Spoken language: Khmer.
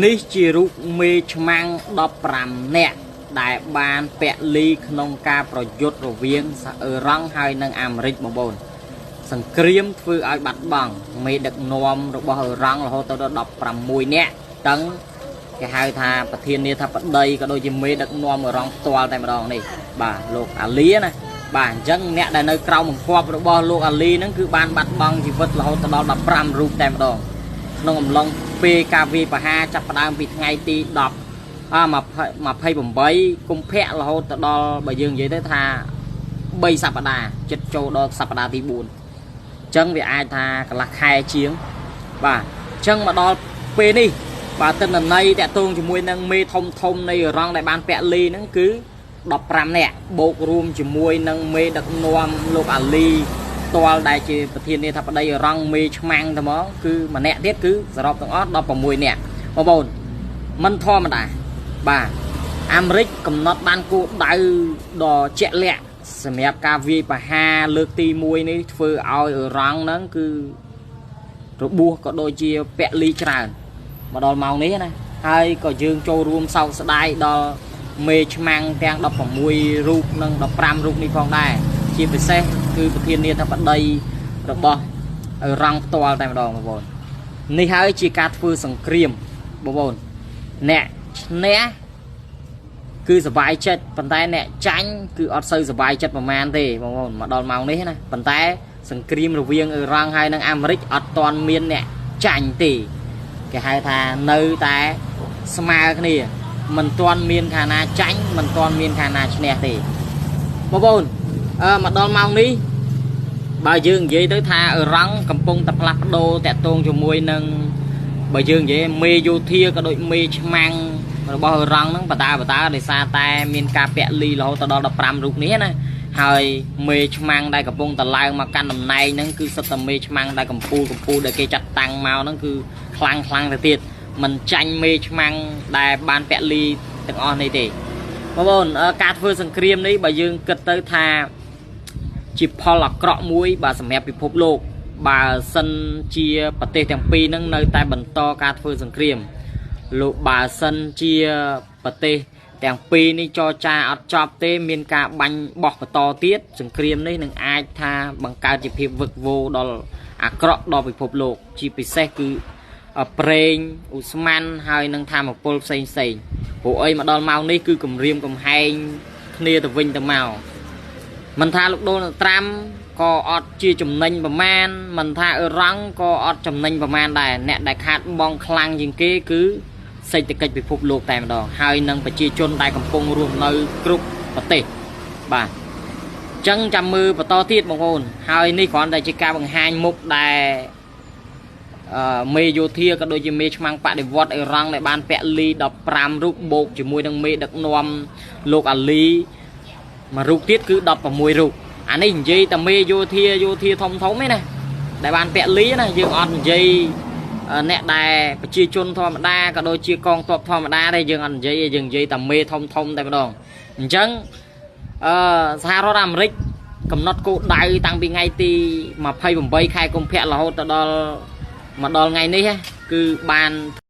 នេះជារូបមេឆ្មាំង15នាក់ដែលបានពលីក្នុងការប្រយុទ្ធរវាងអ៊ឺរ៉ង់ហើយនិងអាមេរិកបងប្អូនសង្គ្រាមធ្វើឲ្យបាត់បង់មេដឹកនាំរបស់អ៊ឺរ៉ង់រហូតដល់16នាក់តឹងគេហៅថាប្រធានាធិបតីក៏ដូចជាមេដឹកនាំអ៊ឺរ៉ង់ផ្ទាល់តែម្ដងនេះបាទលោកអាលីណាបាទអញ្ចឹងអ្នកដែលនៅក្រោមបង្គាប់របស់លោកអាលីហ្នឹងគឺបានបាត់បង់ជីវិតរហូតដល់15រូបតែម្ដងក្នុងអំឡុងពេលការវាយប្រហារចាប់ផ្ដើមពីថ្ងៃទី28កុម្ភៈរហូតដល់បើយើងនិយាយទៅថា3សប្តាហ៍ចិត្តចូលដល់សប្តាហ៍ទី4អញ្ចឹងវាអាចថាកន្លះខែជាងបាទអញ្ចឹងមកដល់ពេលនេះបាទទិន្នន័យតាក់ទងជាមួយនឹងមេធំនៃអ៊ឺរ៉ង់ដែលបានពលីហ្នឹងគឺ15នាក់បូករួមជាមួយនឹងមេដឹកនាំលោកអាលីផ្ទាល់ដែលជាប្រធានាធិបតីអ៊ឺរ៉ង់មេឆ្មាំងតែហ្មងគឺម្នាក់ទៀតគឺសរុបទាំងអស់16នាក់បងប្អូនមិនធម្មតាបាទអាមេរិកកំណត់បានគោលដៅដ៏ជាក់លាក់សម្រាប់ការវាយប្រហារលើកទី1នេះធ្វើឲ្យអ៊ឺរ៉ង់ហ្នឹងគឺរបួសក៏ដូចជាពលីច្រើនមកដល់ម៉ោងនេះណាហើយក៏យើងចូលរួមសោកស្ដាយដល់មេឆ្មាំងទាំង16រូបនិង15រូបនេះផងដែរជាពិសេសគឺប្រធានាធិបតីរបស់អ៊ឺរ៉ង់ផ្ទាល់តែម្ដងបងប្អូននេះហើយជាការធ្វើសង្គ្រាមបងប្អូនអ្នកឈ្នះគឺសុបាយចិត្តប៉ុន្តែអ្នកចាញ់គឺអត់សូវសុបាយចិត្តប្រហែលទេបងប្អូនមកដល់ម៉ោងនេះណាប៉ុន្តែសង្គ្រាមរវាងអ៊ឺរ៉ង់ហើយនិងអាមេរិកអត់ទាន់មានអ្នកចាញ់ទេគេហៅថានៅតែស្មើគ្នាមិនទាន់មានខាងណាចាញ់មិនទាន់មានខាងណាឈ្នះទេបងប្អូនមកដល់ម៉ោងនេះបើយើងនិយាយទៅថាអ៊ឺរ៉ង់កំពុងតែផ្លាស់ប្ដូរតាក់ទងជាមួយនឹងបើយើងនិយាយមេយោធាក៏ដូចមេឆ្មាំងរបស់អ៊ឺរ៉ង់ហ្នឹងបដាដោយសារតែមានការពលីរហូតដល់15រូបនេះណាហើយមេឆ្មាំងដែលកំពុងតឡើងមកកាន់តំណែងហ្នឹងគឺសិតតែមេឆ្មាំងដែលកំពូលដែលគេចាត់តាំងមកហ្នឹងគឺខ្លាំងទៅទៀតមិនចាញ់មេឆ្មាំងដែលបានពលីទាំងអស់នេះទេបងប្អូនការធ្វើសង្គ្រាមនេះបើយើងគិតទៅថាជាផលអាក្រក់មួយបាទសម្រាប់ពិភពលោកបើសិនជាប្រទេសទាំងពីរហ្នឹងនៅតែបន្តការធ្វើសង្គ្រាមលោកបើសិនជាប្រទេសទាំងពីរនេះចរចាអត់ចប់ទេមានការបាញ់បោះបន្តទៀតសង្គ្រាមនេះនឹងអាចថាបង្កើតជាភាពវឹកវរដល់អាក្រក់ដល់ពិភពលោកជាពិសេសគឺប្រេងឧស្ម័នហើយនឹងធម្មពលផ្សេងព្រោះអីមកដល់ម៉ោងនេះគឺគម្រាមកំហែងគ្នាទៅវិញទៅមកមិនថាលោកដូណាល់ត្រាំក៏អត់ជាចំណេញប្រមាណមិនថាអ៊ឺរ៉ង់ក៏អត់ចំណេញប្រមាណដែរអ្នកដែលខាតបង់ខ្លាំងជាងគេគឺសេដ្ឋកិច្ចពិភពលោកតែម្ដងហើយនឹងប្រជាជនដែលកំពុងរស់នៅគ្រប់ប្រទេសបាទអញ្ចឹងចាំមើលបន្តទៀតបងប្អូនហើយនេះគ្រាន់តែជាការបង្ហាញមុខដែលមេយោធាក៏ដូចជាមេឆ្មាំងបដិវត្តអ៊ឺរ៉ង់ដែលបានពលី15រូបបូកជាមួយនឹងមេដឹកនាំលោកអាលីមួយរូបទៀតគឺ16រូបអានេះនិយាយតែមេយោធាធំឯណាដែលបានពលីណាយើងអត់និយាយអ្នកដែលប្រជាជនធម្មតាក៏ដូចជាកងទ័ពធម្មតាទេយើងអត់និយាយយើងនិយាយតែមេធំតែម្ដងអញ្ចឹងសហរដ្ឋអាមេរិកកំណត់គោលដៅតាំងពីថ្ងៃទី28ខែកុម្ភៈរហូតដល់មកដល់ថ្ងៃនេះគឺបាន